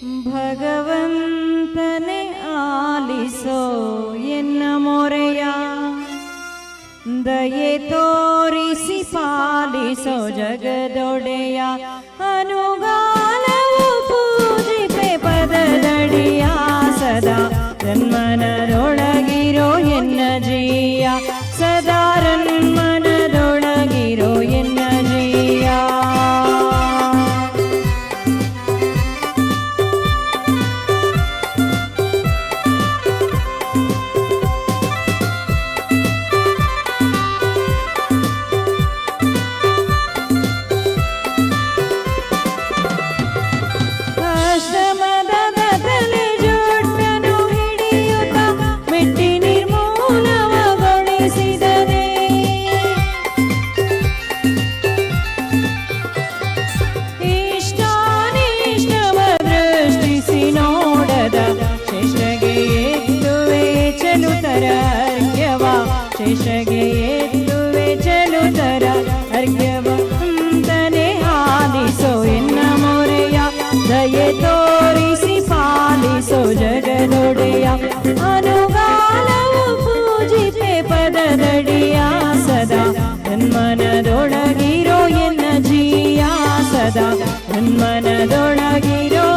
ಭಗವಂತನೇ ಆಲಿಸೋ ಎನ್ನ ಮೊರೆಯ, ದಯೆ ತೋರಿಸಿ ಪಾಲಿಸೋ ಜಗದೊಡೆಯ. ಅನುಗಾಲವು ಪೂಜಿಪೆ ಪದದಡಿಯ, ಸದಾ ತನ್ಮನದೊಳಗಿರೋ ಎನ್ನ ಜೀಯ, ಸದಾ ರನ್ಮನದೊಳಗಿರೋ ಎನ್ನ ಜೀಯ. ಶೇಷಗೆ ಎತ್ತುವೆ ಚಲುತರ ಅರ್ಘ್ಯವ ಅಂತನೆ ಆಲಿಸೋ ಎನ್ನ ಮೊರೆಯ, ದಯೆ ತೋರಿಸಿ ಪಾಲಿಸೋ ಜಗದೊಡೆಯ. ಅನುಗಾಲವು ಪೂಜಿಪೆ ಪದದಡಿಯ, ಸದಾ ನನ್ಮನದೊಳಗಿರೋ ಎನ್ನ ಜೀಯ, ಸದಾ ನನ್ಮನದೊಳಗಿರೋ